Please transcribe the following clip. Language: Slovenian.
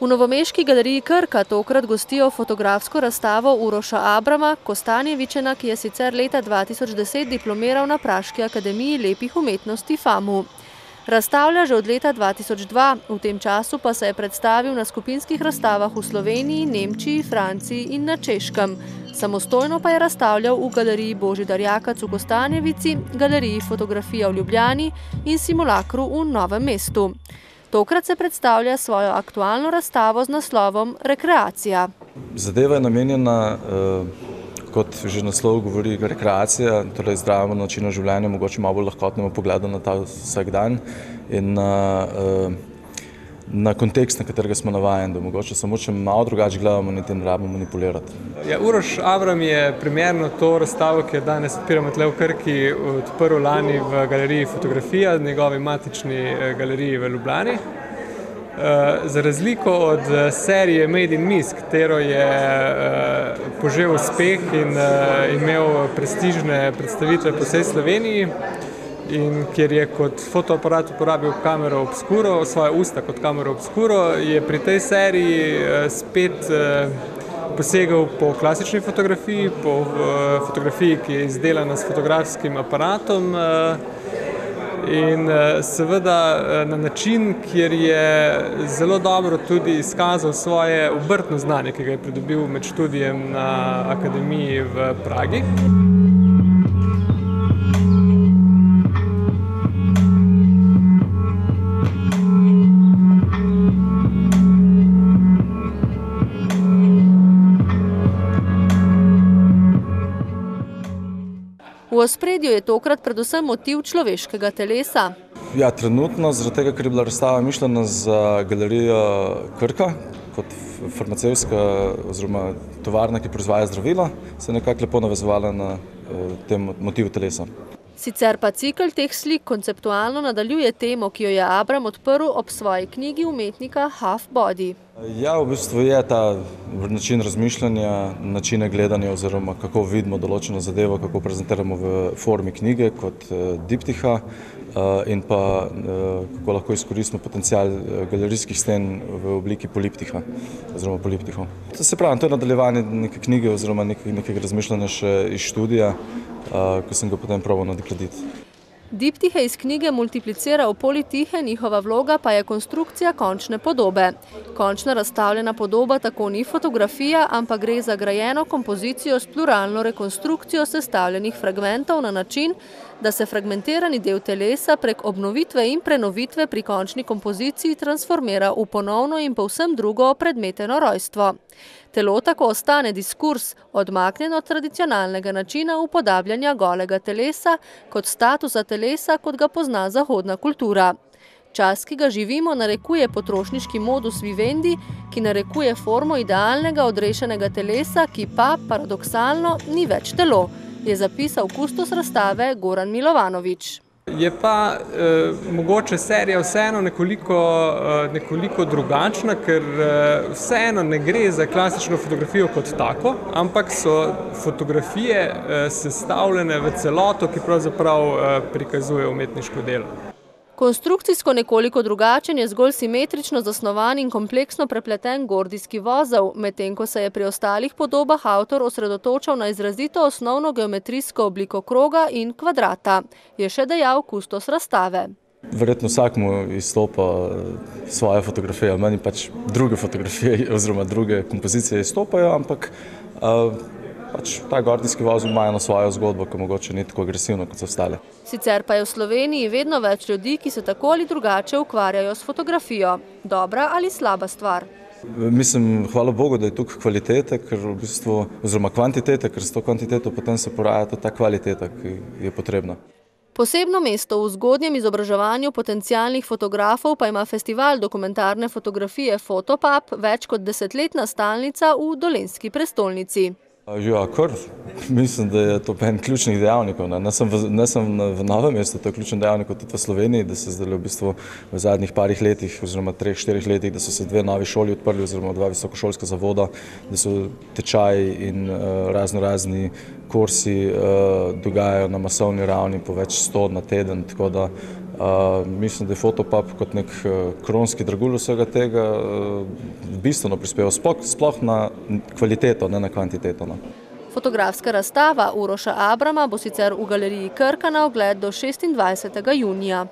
V novomeški galeriji Krka tokrat gostijo fotografsko razstavo Uroša Abrama, Kostanjevičana, ki je sicer leta 2010 diplomiral na Praški akademiji lepih umetnosti FAMU. Razstavlja že od leta 2002, v tem času pa se je predstavil na skupinskih razstavah v Sloveniji, Nemčiji, Franciji in na Češkem. Samostojno pa je razstavljal v galeriji Božidar Jakac v Kostanjevici, galeriji Fotografija v Ljubljani in Simulakru v Novem mestu. Tokrat se predstavlja svojo aktualno razstavo z naslovom Rekreacija. Zadeva je namenjena, kot že naslov govori, rekreacija, torej zdravemu načinu življenja, mogoče malo bolj lahkotnemu pogledu na ta vsak dan in na kontekst, na katerega smo navajeni, da mogoče samo če malo drugače gledamo, niti ne rabimo manipulirati. Ja, Uroš Abram je primerno to razstavo, ki jo danes odpiramo tle v Krki, odprl lani v galeriji Fotografija, njegovi matični galeriji v Ljubljani. Za razliko od serije Made in Me, s katero je požel uspeh in imel prestižne predstavitve po vsej Sloveniji, in kjer je kot fotoaparat uporabil kamero obscuro, svoje usta kot kamero obscuro, je pri tej seriji spet posegel po klasični fotografiji, po fotografiji, ki je izdelana s fotografskim aparatom in seveda na način, kjer je zelo dobro tudi izkazal svoje obrtno znanje, ki ga je pridobil med študijem na akademiji v Pragi. V ospredju je tokrat predvsem motiv človeškega telesa. Ja, trenutno, zaradi tega, ker je bila razstava mišljena za galerijo Krka, kot farmacevtska oziroma tovarna, ki proizvaja zdravila, se je nekako lepo navezovala na tem motivu telesa. Sicer pa cikel teh slik konceptualno nadaljuje temo, ki jo je Abram odprl ob svoji knjigi umetnika Half Body. Ja, v bistvu je ta način razmišljanja, načine gledanja oziroma kako vidimo določeno zadevo, kako prezentiramo v formi knjige kot diptiha in pa kako lahko izkoristimo potencial galerijskih sten v obliki poliptiha oziroma poliptihov. Se pravi, to je nadaljevanje neke knjige oziroma nekega razmišljanja še iz študija, ko sem ga potem probal nadgraditi. Diptihe iz knjige multiplicira v politihe, njihova vloga pa je konstrukcija končne podobe. Končna razstavljena podoba tako ni fotografija, ampak gre za grajeno kompozicijo s pluralno rekonstrukcijo sestavljenih fragmentov na način, da se fragmentirani del telesa prek obnovitve in prenovitve pri končni kompoziciji transformira v ponovno in povsem drugo predmeteno rojstvo. Telo tako ostane diskurs, odmaknjen od tradicionalnega načina upodabljanja golega telesa kot statusa telesa, kot ga pozna zahodna kultura. Čas, ki ga živimo, narekuje potrošniški modus vivendi, ki narekuje formo idealnega odrešenega telesa, ki pa, paradoksalno, ni več telo, je zapisal kustos razstave Goran Milovanovič. Je pa mogoče serija vseeno nekoliko drugačna, ker vseeno ne gre za klasično fotografijo kot tako, ampak so fotografije sestavljene v celoto, ki pravzaprav prikazuje umetniško delo. Konstrukcijsko nekoliko drugačen je zgolj simetrično zasnovan in kompleksno prepleten gordijski vozel, medtem ko se je pri ostalih podobah avtor osredotočal na izrazito osnovno geometrijsko obliko kroga in kvadrata, je še dejal kustos razstave. Verjetno vsakmu izstopa svoje fotografije, meni pač druge fotografije oziroma druge kompozicije izstopajo, ampak ta gordijski vozel ima eno svojo zgodbo, ki mogoče ni tako agresivno kot so ostale. Sicer pa je v Sloveniji vedno več ljudi, ki se tako ali drugače ukvarjajo s fotografijo. Dobra ali slaba stvar? Mislim, hvala Bogu, da je tukaj kvalitete, oziroma kvantitete, ker s to kvantiteto potem se poraja tudi ta kvaliteta, ki je potrebna. Posebno mesto v zgodnjem izobraževanju potencialnih fotografov pa ima festival dokumentarne fotografije Fotopub, več kot 10-letna stalnica v dolenjski prestolnici. Ja, kar mislim, da je to en ključnih dejavnikov. Ne samo v Novem mestu, to je ključen dejavnik tudi v Sloveniji, da se zdaj v bistvu v zadnjih parih letih oziroma 3-4 letih, da so se 2 novi šoli odprli oziroma 2 visokošolska zavoda, da so tečaji in razni kursi dogajajo na masovni ravni po več 100 na teden, tako da mislim, da je Fotopub kot nek kronski dragulj vsega tega bistveno prispeval, sploh na kvaliteto, ne na kvantiteto. Fotografska razstava Uroša Abrama bo sicer v galeriji Krka na ogled do 26. junija.